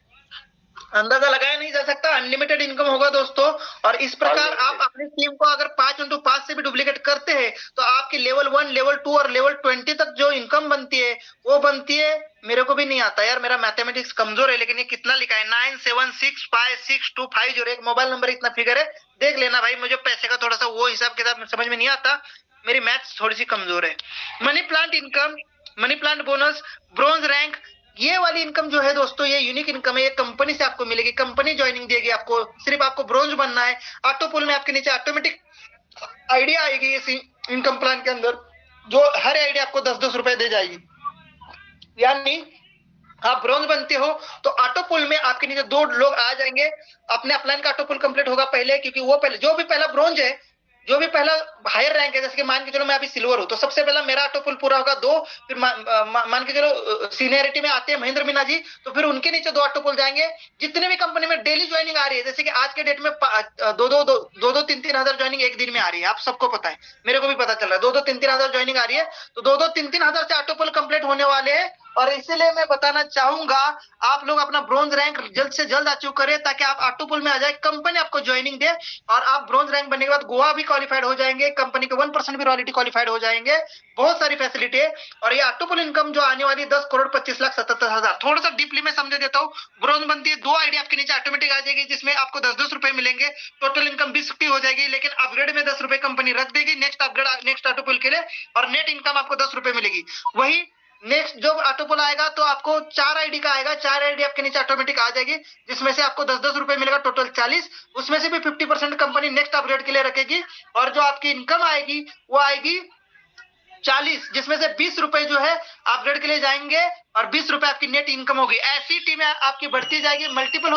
अंदाजा लगाया नहीं जा सकता। अनलिमिटेड इनकम होगा दोस्तों और इस प्रकार आप अपनी टीम को अगर 5x5 से भी डुप्लीकेट करते हैं तो आपकी लेवल 1 लेवल 2 और लेवल 20 तक जो इनकम बनती है वो बनती है। मेरे को भी नहीं आता यार, मेरा मैथमेटिक्स कमजोर है, लेकिन ये कितना लिखा है 97656250, एक मोबाइल नंबर इतना फिगर है, देख लेना भाई। मुझे पैसे का थोड़ा सा वो हिसाब किताब समझ में नहीं आता, मेरी मैथ्स थोड़ी सी कमजोर है। Money plant income, money plant bonus, bronze rank, ये वाली इनकम जो है दोस्तों ये यूनिक इनकम है, ये कंपनी से आपको मिलेगी, कंपनी ज्वाइनिंग देगी आपको। सिर्फ आपको ब्रॉन्ज बनना है, ऑटो पुल में आपके नीचे ऑटोमेटिक आइडिया आएगी इस इनकम प्लान के अंदर, जो हर आइडिया आपको 10-10 रुपए दे जाएगी। यानी आप ब्रॉन्ज बनते हो तो ऑटो पुल में आपके नीचे 2 लोग आ जाएंगे, अपने अपलाइन का ऑटो पुल कंप्लीट होगा पहले, क्योंकि वो पहले जो भी पहला ब्रॉन्ज है, जो भी पहला हायर रैंक है, जैसे कि मान के चलो मैं अभी सिल्वर हूं तो सबसे पहला मेरा ऑटो पुल पूरा होगा 2, फिर मान के चलो सीनियरिटी में आते हैं महेंद्र मीना जी, तो फिर उनके नीचे 2 ऑटो पुल जाएंगे। जितने भी कंपनी में डेली ज्वाइनिंग आ रही है, जैसे कि आज के डेट में 2-2 3-3 हजार ज्वाइनिंग एक दिन में आ रही है, आप सबको पता है, मेरे को भी पता चल रहा है 2-2 3-3 हजार ज्वाइनिंग आ रही है, तो 2-2 3-3 हजार से ऑटो पुल कंप्लीट होने वाले हैं। और इसीलिए मैं बताना चाहूंगा आप लोग अपना ब्रॉन्ज रैंक जल्द से जल्द अचीव करें ताकि आप ऑटो पुल में आ जाए, कंपनी आपको ज्वाइनिंग दे और आप ब्रॉन्ज रैंक बनने के बाद गोवा भी क्वालिफाइड हो जाएंगे, कंपनी के 1% भी रॉयल्टी क्वालिफाइड हो जाएंगे, बहुत सारी फैसिलिटी है। और ये ऑटो पुल इनकम जो आने वाली 10,25,77,000, थोड़ा सा डीपली में समझे देता हूँ। ब्रॉन्ज बनती है, 2 आईडी आपके नीचे ऑटोमेटिक आ जाएगी जिसमें आपको 10-10 रुपए मिलेंगे, टोटल इनकम 20 हो जाएगी, लेकिन अपग्रेड में 10 रुपए कंपनी रख देगी नेक्स्ट अपग्रेड नेक्स्ट ऑटो पुल के लिए, और नेट इनकम आपको 10 रुपए मिलेगी। वही नेक्स्ट जो ऑटो पुल आएगा तो आपको 4 आईडी का आएगा, 4 आईडी आपके नीचे ऑटोमेटिक आ जाएगी, जिसमें से आपको 10-10 रुपए मिलेगा, टोटल 40, उसमें से भी 50% कंपनी नेक्स्ट अपग्रेड के लिए रखेगी, और जो आपकी इनकम आएगी वो आएगी 40, जिसमें से 20 रुपए जो है अपग्रेड के लिए जाएंगे और 20 रुपए आपकी नेट इनकम होगी। ऐसी टीम आपकी बढ़ती जाएगी, मल्टीपल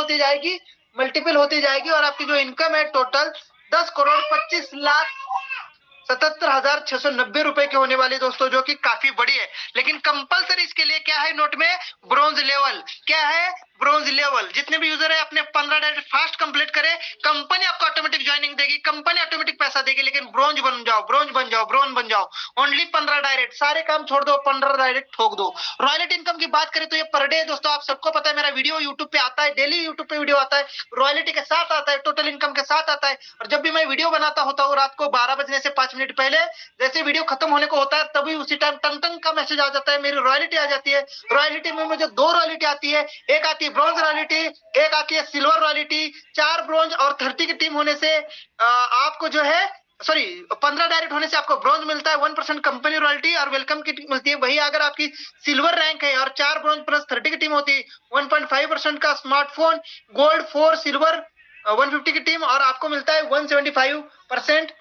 होती जाएगी और आपकी जो इनकम है टोटल 10,25,77,690 रुपए के होने वाली दोस्तों, जो कि काफी बड़ी है। लेकिन कंपलसरी इसके लिए क्या है नोट में, ब्रॉन्ज लेवल। क्या है? Bronze level. जितने भी यूजर है अपने 15 डेज फास्ट कंप्लीट करें, कंपनी आपको ऑटोमेटिक ज्वाइनिंग देगी, कंपनी ऑटोमेटिक पैसा देगी, लेकिन ब्रोंज बन जाओ, ब्रोंज बन जाओ, ब्रोंज बन जाओ। ओनली 15 डायरेक्ट, सारे काम छोड़ दो, 15 डायरेक्ट ठोक दो। रॉयल्टी इनकम की बात करें तो ये पर डे दोस्तों, आप सबको पता है मेरा वीडियो यूट्यूब पे आता है, डेली यूट्यूब पे वीडियो आता है, रॉयल्टी के साथ आता है, टोटल इनकम के साथ आता है। और जब भी मैं वीडियो बनाता होता हूँ रात को 12 बजने से 5 मिनट पहले, जैसे वीडियो खत्म होने को होता है तभी उसी टाइम टंग टंग का मैसेज आ जाता है, मेरी रॉयल्टी आ जाती है। रॉयल्टी में मुझे 2 रॉयल्टी आती है, एक आती है ब्रॉन्ज रॉयल्टी, एक आती है सिल्वर रॉयल्टी। 4 ब्रॉन्ज और 30 की टीम होने से आपको जो है, सॉरी 15 डायरेक्ट होने से आपको ब्रॉन्ज मिलता है, 1% कंपनी रॉयल्टी और वेलकम की मिलती है। वही अगर आपकी सिल्वर रैंक है और 4 ब्रॉन्ज प्लस 30 की टीम होती है, 1.5% का स्मार्टफोन, गोल्ड 4 सिल्वर 150 की टीम, और आपको मिलता है 175%,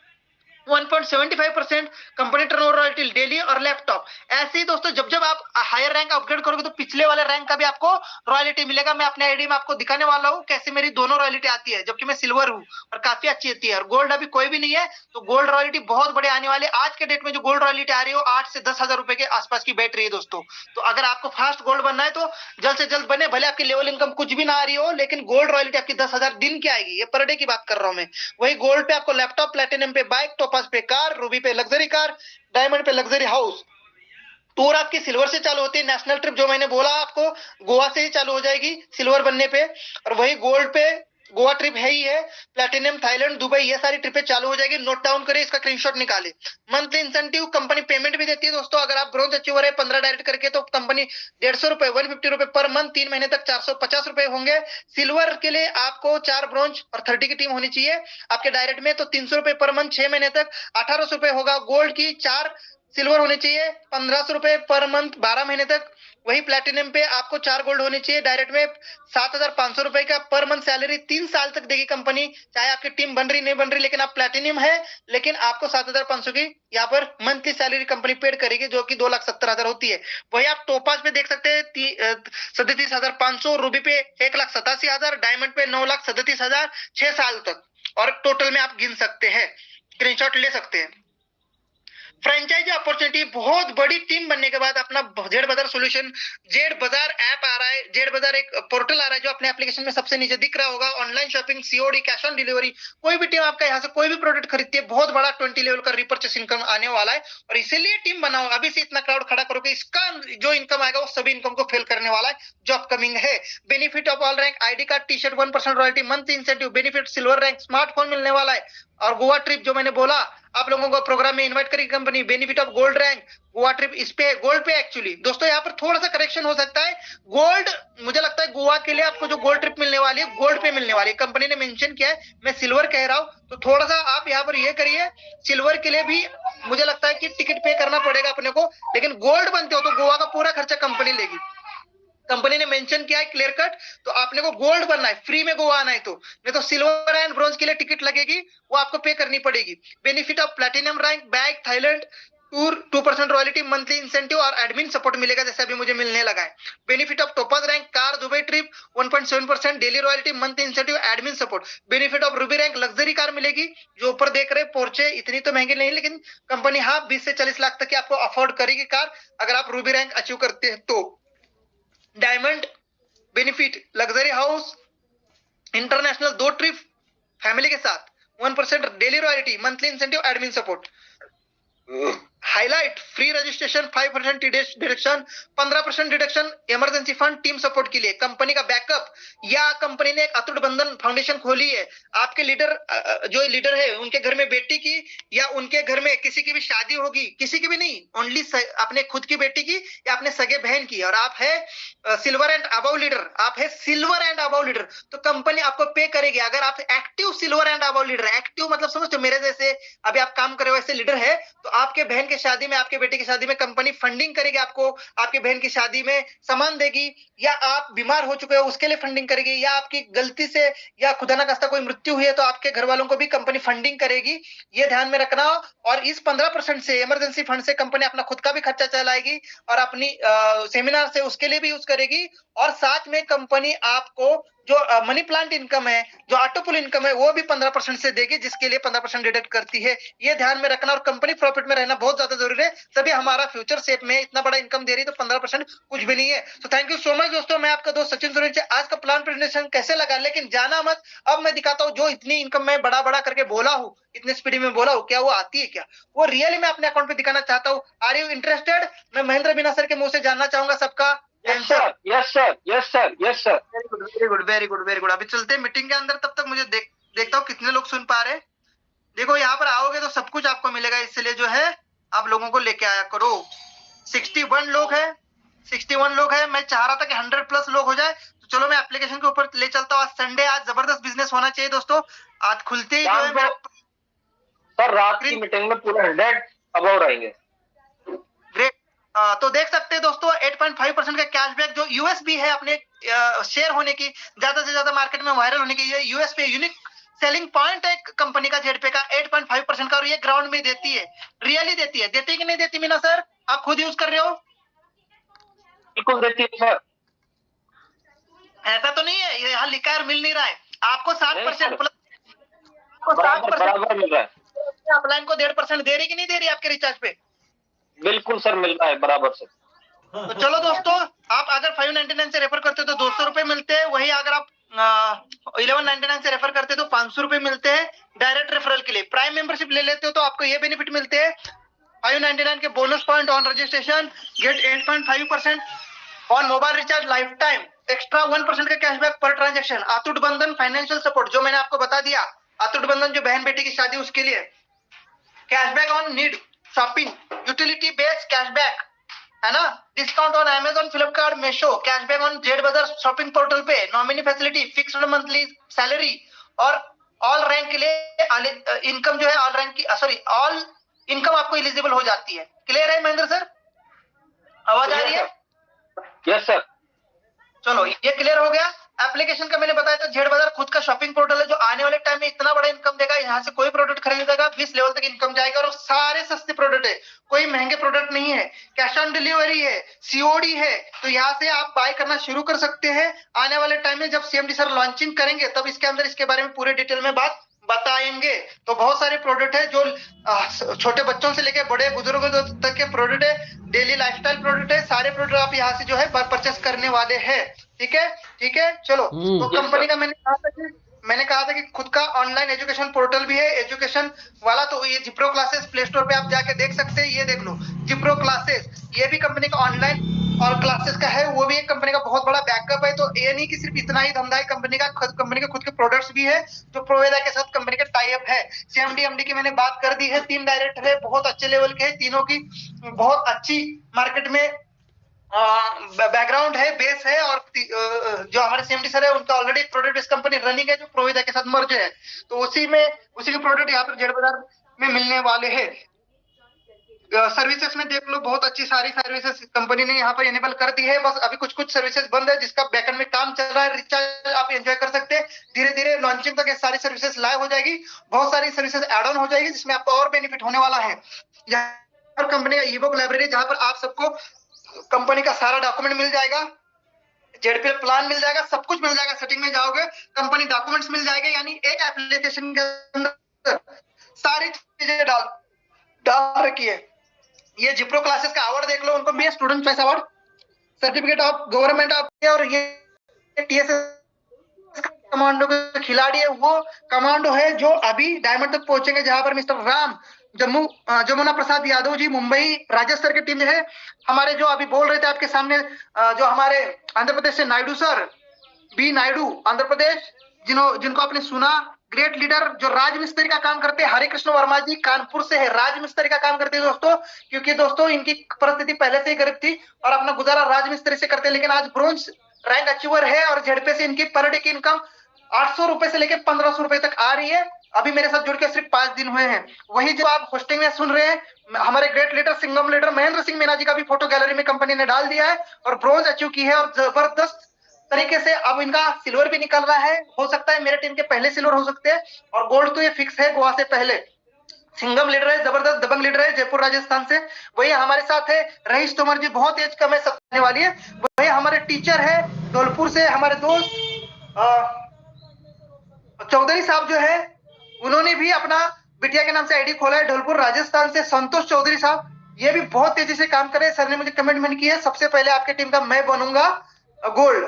1.75% कंपनी टर्नओवर रॉयल्टी डेली और लैपटॉप। ऐसे ही दोस्तों जब जब आप हायर रैंक अपग्रेड करोगे तो पिछले वाले रैंक का भी आपको रॉयल्टी मिलेगा। मैं अपने आईडी में आपको दिखाने वाला हूँ कैसे मेरी दोनों रॉयल्टी आती है, जबकि मैं सिल्वर हूँ और काफी अच्छी आती है। और गोल्ड अभी कोई भी नहीं है, तो गोल्ड रॉयल्टी बहुत बड़े आने वाले। आज के डेट में जो गोल्ड रॉयल्टी आ रही है 8 से 10 हजार रुपए के आसपास की बैठ रही है दोस्तों। तो अगर आपको फास्ट गोल्ड बनना है तो जल्द से जल्द बने, भले आपकी लेवल इनकम कुछ भी ना आ रही हो, लेकिन गोल्ड रॉयल्टी आपकी 10,000 दिन की आएगी। ये पर डे की बात कर रहा हूँ मैं। वही गोल्ड पे आपको लैपटॉप, प्लेटिनम पे बाइक, टोपाज पे कार, रूबी पे लग्जरी कार, डायमंड पे लग्जरी हाउस। टूर आपकी सिल्वर से चालू होती है, नेशनल ट्रिप जो मैंने बोला आपको गोवा से ही चालू हो जाएगी सिल्वर बनने पे। और वही गोल्ड पे गोवा ट्रिप है ही है, प्लैटिनम थाईलैंड दुबई ये सारी ट्रिपें चालू हो जाएगी। नोट डाउन करें, इसका स्क्रीनशॉट निकाले। मंथली इंसेंटिव कंपनी पेमेंट भी देती है दोस्तों। अगर आप ब्रोंज अचीवर है 15 डायरेक्ट करके तो कंपनी 150 रुपए 150 रुपए पर मंथ 3 महीने तक 450 रुपए होंगे। सिल्वर के लिए आपको 4 ब्रोंज और 30 की टीम होनी चाहिए आपके डायरेक्ट में, तो 300 रुपए पर मंथ 6 महीने तक 1800 रुपए होगा। गोल्ड की 4 सिल्वर होने चाहिए 1500 रुपए पर मंथ 12 महीने तक। वही प्लैटिनम पे आपको 4 गोल्ड होने चाहिए डायरेक्ट में 7,500 रुपए का पर मंथ सैलरी 3 साल तक देगी कंपनी। चाहे आपकी टीम बन रही नहीं बन रही, लेकिन आप प्लैटिनम है, लेकिन आपको 7,500 की यहाँ पर मंथली सैलरी कंपनी पेड करेगी, जो कि 2,70,000 होती है। वही आप टोपाज पे देख सकते हैं 37,500, रूबी पे 1,87,000, डायमंड पे 9,37,000 6 साल तक। और टोटल में आप गिन सकते हैं, स्क्रीनशॉट ले सकते हैं। फ्रेंचाइजी अपॉर्चुनिटी, बहुत बड़ी टीम बनने के बाद अपना जेड बाजार सॉल्यूशन, जेड बाजार ऐप आ रहा है, जेड बाजार एक पोर्टल आ रहा है जो अपने एप्लीकेशन में सबसे नीचे दिख रहा होगा। Online shopping, COD, cash on delivery, कोई भी टीम आपका यहाँ से कोई भी प्रोडक्ट खरीदती है, बहुत बड़ा 20 लेवल का रिपर्चेस इनकम आने वाला है। और इसीलिए टीम बनाओ, अभी से इतना क्राउड खड़ा करोगे, इसका जो इनकम आएगा वो सभी इनकम को फेल करने वाला है जो अपकमिंग है। Benefit of all rank, ID card, T shirt, 1% royalty, monthly incentive, benefit silver rank, smartphone मिलने वाला है। और गोवा ट्रिप जो मैंने बोला आप लोगों को प्रोग्राम में इनवाइट करेगी company. Benefit of gold rank, Goa trip इस पे गोल्ड पे। एक्चुअली दोस्तों यहाँ पर थोड़ा सा करेक्शन हो सकता है, गोल्ड मुझे लगता है गोवा के लिए आपको जो गोल्ड ट्रिप मिलने वाली है गोल्ड पे मिलने वाली है, कंपनी ने मेंशन किया है, मैं सिल्वर कह रहा हूँ। तो थोड़ा सा आप यहाँ पर ये करिए, सिल्वर के लिए भी मुझे लगता है कि टिकट पे करना पड़ेगा अपने को, लेकिन गोल्ड बनते हो तो गोवा का पूरा खर्चा कंपनी लेगी। कंपनी ने मेंशन किया है क्लियर कट, तो आपने को गोल्ड बनना है, फ्री में गोवा आना है तो, नहीं तो सिल्वर एंड ब्रॉन्ज के लिए टिकट लगेगी, वो आपको पे करनी पड़ेगी। Benefit of platinum rank, bag, Thailand tour, 2% royalty, monthly incentive और एडमिन सपोर्ट मिलेगा जैसे अभी मुझे मिलने लगा है। Benefit of topaz rank, car, Dubai trip, 1.7% daily royalty, monthly incentive, admin support. Benefit of Ruby rank, luxury car मिलेगी, जो ऊपर देख रहे पोर्चे, इतनी तो महंगी नहीं, लेकिन कंपनी हाँ 20 से 40 लाख तक की आपको अफोर्ड करेगी कार, अगर आप रूबी रैंक अचीव करते हैं तो। Diamond benefit, luxury house, international 2 trip family के साथ, 1% daily royalty, monthly incentive, admin support. Highlight, free registration, 5% deduction, 15% deduction emergency fund, team support के लिए, कंपनी का बैकअप, या कंपनी ने एक अतुट बंधन फाउंडेशन खोली है, आपके लीडर जो लीडर है उनके घर में बेटी की या उनके घर में किसी की भी शादी होगी, किसी की भी नहीं, ओनली अपने खुद की बेटी की या अपने सगे बहन की, और आप है सिल्वर एंड अबव लीडर, आप है सिल्वर एंड अबव लीडर, तो कंपनी आपको पे करेगी। अगर आप active silver and above leader, active मतलब समझते हो मेरे जैसे अभी आप काम कर रहे हो ऐसे लीडर है, तो आपके बहन की शादी में, आपके बेटे की शादी में कंपनी फंडिंग करेगी, आपको आपके बहन की शादी में सामान देगी, या आप बीमार हो चुके हो उसके लिए फंडिंग करेगी, या आपकी गलती से या खुदा ना खास्ता कोई मृत्यु हुई है तो आपके घर वालों को भी कंपनी फंडिंग करेगी, ये ध्यान में रखना। और इस 15% से इमरजेंसी फंड से कंपनी अपना खुद का भी खर्चा चलाएगी और अपनी सेमिनार से उसके लिए भी यूज करेगी, और साथ में कंपनी आपको जो मनी प्लांट इनकम है, जो ऑटोपुल इनकम है, वो भी 15% से देगी, जिसके लिए 15% डिडक्ट करती है। ये ध्यान में रखना, और कंपनी प्रॉफिट में रहना बहुत ज्यादा जरूरी है, तभी हमारा फ्यूचर सेफ में। इतना बड़ा इनकम दे रही है तो 15% कुछ भी नहीं है। तो थैंक यू सो मच दोस्तों, मैं आपका दोस्त सचिन सुरेश। आज का प्लान प्रेजेंटेशन कैसे लगा, लेकिन जाना मत, अब मैं दिखाता हूँ जो इतनी इनकम मैं बड़ा बड़ा करके बोला हूँ, इतनी स्पीड में बोला हूँ, क्या वो आती है क्या, वो रियली मैं अपने अकाउंट पे दिखाना चाहता हूँ। Are you interested? मैं महेंद्र मीना सर के मुंह से जानना चाहूंगा सबका yes sir, yes sir, yes sir, yes sir. Very good, very good, very good, very good. अभी चलते हैं मीटिंग के अंदर, तब तक मुझे देखता हूँ कितने लोग सुन पा रहे हैं। देखो यहाँ पर आओगे तो सब कुछ आपको मिलेगा, इसलिए जो है आप लोगों को लेके आया करो। 61 लोग हैं, 61 लोग हैं। मैं चाह रहा था कि 100+ लोग हो जाए, तो चलो मैं एप्लीकेशन के ऊपर ले चलता हूँ। आज संडे, आज जबरदस्त बिजनेस होना चाहिए दोस्तों। आज खुलते ही जो है मेरा सर रात की मीटिंग में पूरा 100 अबव रहेंगे। ग्रेट। तो देख सकते हैं दोस्तों 8.5% का कैशबैक जो यूएसबी है अपने शेयर होने की, ज्यादा से ज्यादा मार्केट में वायरल होने की, ये यूएस पे यूनिक सेलिंग पॉइंट है कंपनी का, जेडपे का 8.5% का, और ये ग्राउंड में देती है, रियली देती है। देती कि नहीं देती मीना सर? आप खुद यूज कर रहे हो? बिल्कुल देती है सर। ऐसा तो नहीं है, ये यहाँ लिखा है, मिल नहीं रहा है आपको 7% प्लस, बराबर मिल रहा है। अपलाइन को 1.5% दे रही कि नहीं दे रही आपके रिचार्ज पे? बिल्कुल सर, मिल रहा है बराबर से। तो चलो दोस्तों, आप अगर 599 से रेफर करते हो तो 200 रुपए मिलते हैं, वही अगर आप 1199 से रेफर करते हो तो 500 रुपए मिलते हैं डायरेक्ट रेफरल के लिए। प्राइम मेंबरशिप ले लेते हो तो आपको ये बेनिफिट मिलते हैं 599 के bonus point on registration, get 8.5% on mobile recharge life time, extra 1% का कैशबैक पर ट्रांजेक्शन, अतुट बंधन फाइनेंशियल सपोर्ट जो मैंने आपको बता दिया, अतुट बंधन जो बहन बेटी की शादी उसके लिए, cashback on need shopping, utility based cashback है ना, discount on Amazon, Flipkart, Meesho, cashback on Z बाजार शॉपिंग पोर्टल पे, nominee facility, fixed monthly salary, और ऑल रैंक के लिए इनकम जो है ऑल रैंक की ऑल इनकम आपको एलिजिबल हो जाती है। क्लियर है महेंद्र सर? आवाज आ रही है? Yes sir. चलो ये क्लियर हो गया। एप्लीकेशन का मैंने बताया था, जेड बाजार खुद का शॉपिंग पोर्टल है जो आने वाले टाइम में इतना बड़ा इनकम देगा, यहाँ से कोई प्रोडक्ट खरीदेगा 20 लेवल तक इनकम जाएगा, और सारे सस्ते प्रोडक्ट है, कोई महंगे प्रोडक्ट नहीं है, कैश ऑन डिलीवरी है, सीओडी है, तो यहाँ से आप बाय करना शुरू कर सकते हैं। आने वाले टाइम में जब सीएमडी सर लॉन्चिंग करेंगे तब इसके अंदर इसके बारे में पूरे डिटेल में बात बताएंगे। तो बहुत सारे प्रोडक्ट है जो छोटे बच्चों से लेकर बड़े बुजुर्गों तक के प्रोडक्ट है, डेली लाइफस्टाइल प्रोडक्ट है, सारे प्रोडक्ट आप यहाँ से जो है परचेस करने वाले हैं। ठीक है, ठीक है, चलो। तो कंपनी का मैंने कहा था कि खुद का ऑनलाइन एजुकेशन पोर्टल भी है, एजुकेशन वाला, तो ये जिप्रो क्लासेस प्ले स्टोर पे आप जाके देख सकते हैं। ये देख लो जिप्रो क्लासेस, ये भी कंपनी का ऑनलाइन और क्लासेस का है, वो भी एक कंपनी का बहुत बड़ा बैकअप है। तो ये नहीं कि सिर्फ इतना ही धंधा है, कंपनी के खुद के प्रोडक्ट्स भी है जो प्रोवेदा के साथ कंपनी का टाई अप है। सीएमडी एमडी की मैंने बात कर दी है, 3 डायरेक्टर है, बहुत अच्छे लेवल के हैं, तीनों की बहुत अच्छी मार्केट में बैकग्राउंड है, बेस है, और जो हमारे सीएमडी सर है उनका ऑलरेडी एक प्रोडक्ट बेस्ड कंपनी रनिंग है जो प्रोवेदा के साथ मर्ज है, तो उसी के प्रोडक्ट यहाँ पर जेड बाजार में मिलने वाले हैं। सर्विसेज में देख लो, बहुत अच्छी सारी सर्विसेज कंपनी ने यहाँ पर इनेबल कर दी है, बस अभी कुछ सर्विसेज बंद है जिसका बैकएंड में काम चल रहा है। रिचार्ज आप एंजॉय कर सकते हैं, धीरे धीरे लॉन्चिंग तक ये सारी सर्विसेज लाइव हो जाएगी, बहुत सारी सर्विसेज एड ऑन हो जाएगी जिसमें आपको और बेनिफिट होने वाला है। यहाँ पर कंपनी का ईबुक लाइब्रेरी जहाँ पर आप सबको कंपनी का सारा डॉक्यूमेंट मिल जाएगा, जेडपीएल प्लान मिल जाएगा, सब कुछ मिल जाएगा। सेटिंग में जाओगे कंपनी डॉक्यूमेंट्स मिल जाएंगे, यानी एक एप्लीकेशन के अंदर सारी चीजें डाल रखी है। ये जिप्रो क्लासेस का अवार्ड देख लो, उनको भी student choice award, certificate of government of, और ये टीएसएस कमांडो के खिलाड़ी है, वो कमांडो है जो अभी डायमंड तक पहुंचेंगे, जहां पर मिस्टर राम जमुना प्रसाद यादव जी मुंबई राजस्थान की टीम है। हमारे जो अभी बोल रहे थे आपके सामने, जो हमारे आंध्र प्रदेश से नायडू सर, बी नायडू आंध्र प्रदेश, जिनको आपने सुना, ग्रेट लीडर जो राजमिस्त्री का काम करते हैं। हरे कृष्ण वर्मा जी कानपुर से है, राजमिस्त्री का काम करते हैं दोस्तों, क्योंकि दोस्तों इनकी परिस्थिति पहले से ही गरीब थी और अपना गुजारा राजमिस्त्री से करते हैं, लेकिन आज ब्रोंज रैंक अचीवर है और जेडपे से इनकी पर डे की इनकम 800 रुपए से लेकर 1500 रुपए तक आ रही है। अभी मेरे साथ जुड़ के सिर्फ 5 दिन हुए हैं। वही जो आप होस्टिंग में सुन रहे हैं, हमारे great leader Singham leader Mahendra Singh Meena ji का भी फोटो गैलरी में कंपनी ने डाल दिया है और ब्रोंज अचीव की है, और जबरदस्त तरीके से अब इनका सिल्वर भी निकल रहा है। हो सकता है मेरे टीम के पहले सिल्वर हो सकते हैं, और गोल्ड तो ये फिक्स है गोवा से पहले। सिंगम लीडर है, जबरदस्त दबंग लीडर है, जयपुर राजस्थान से। वही हमारे साथ है रईस तोमर जी, बहुत एज कम है, सब आने वाली है। वही हमारे टीचर है धौलपुर से हमारे दोस्त चौधरी साहब जो है उन्होंने भी अपना बिटिया के नाम से आईडी खोला है धौलपुर राजस्थान से। संतोष चौधरी साहब ये भी बहुत तेजी से काम कर रहे हैं। सर ने मुझे कमिटमेंट की है सबसे पहले आपके टीम का मैं बनूंगा गोल्ड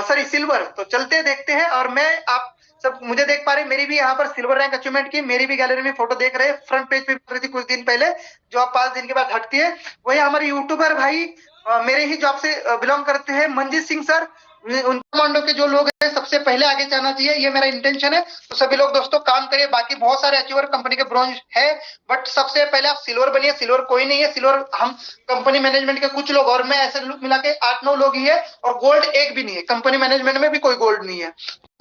सॉरी सिल्वर। तो चलते देखते हैं। और मैं आप सब मुझे देख पा रहे मेरी भी यहाँ पर सिल्वर रैंक अचीवमेंट की मेरी भी गैलरी में फोटो देख रहे हैं। फ्रंट पेज पे रही थी कुछ दिन पहले जो आप 5 दिन के बाद हटती है। वही हमारे यूट्यूबर भाई मेरे ही जॉब से बिलोंग करते हैं मंजीत सिंह सर। उन कमांडो के जो लोग हैं सबसे पहले आगे जाना चाहिए ये मेरा इंटेंशन है। तो सभी लोग दोस्तों काम करिए। बाकी बहुत सारे अचीवर कंपनी के ब्रॉन्ज है बट सबसे पहले आप सिल्वर बनिए। सिल्वर कोई नहीं है सिल्वर हम कंपनी मैनेजमेंट के कुछ लोग और मैं ऐसे मिला के 8-9 लोग ही है और गोल्ड एक भी नहीं है। कंपनी मैनेजमेंट में भी कोई गोल्ड नहीं है।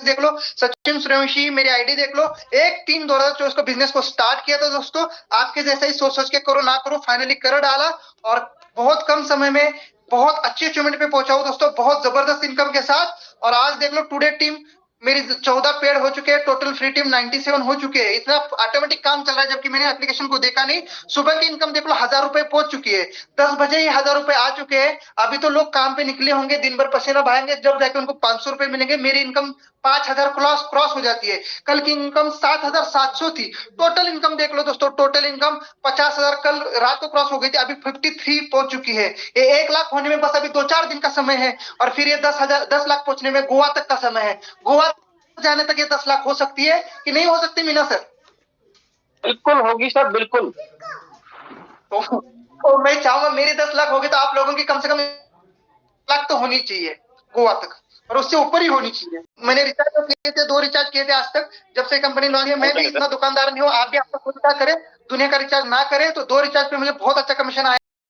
देख लो सचिन सूर्यवंशी मेरी आईडी देख लो 1/3/2024 को बिजनेस को स्टार्ट किया था दोस्तों। आपके जैसा ही सोच के करो ना करो फाइनली कर डाला और बहुत कम समय में बहुत अच्छी अचीवमेंट पे पहुंचा हूं दोस्तों बहुत जबरदस्त इनकम के साथ। और आज देख लो टुडे टीम मेरी 14 पेड हो चुके हैं टोटल फ्री टीम 97 हो चुके हैं। इतना ऑटोमेटिक काम चल रहा है जबकि मैंने एप्लीकेशन को देखा नहीं। सुबह की इनकम देख लो 1000 रुपए पहुंच चुकी है। 10 बजे ही 1000 रुपए आ चुके हैं। अभी तो लोग काम पे निकले होंगे दिन भर पसीना बहाएंगे जब जाके उनको 500 रुपए मिलेंगे। मेरी इनकम 5000 क्रॉस हो जाती है। कल की इनकम 7700 थी। टोटल इनकम देख लो दोस्तों टोटल इनकम 50,000 कल रात को क्रॉस हो गई थी। अभी 53 पहुंच चुकी है। ये 1 लाख होने में बस अभी 2-4 दिन का समय है और फिर ये 10 लाख पहुंचने में गोवा तक का समय है। गोवा जाने तक ये 10 लाख हो सकती है कि नहीं हो सकती मीना सर? बिल्कुल होगी सर बिल्कुल। तो मैं चाहूंगा मेरी 10 लाख होगी तो आप लोगों की कम से कम 1 लाख तो होनी चाहिए गोवा तक और उससे ऊपर ही होनी चाहिए। मैंने रिचार्ज किए थे 2 रिचार्ज किए थे आज तक जब से कंपनी लॉन्च है। मैं भी इतना दुकानदार नहीं हूँ आप भी आपका खुद का करें दुनिया का रिचार्ज ना करें तो 2 रिचार्ज पे मुझे बहुत अच्छा कमीशन आया।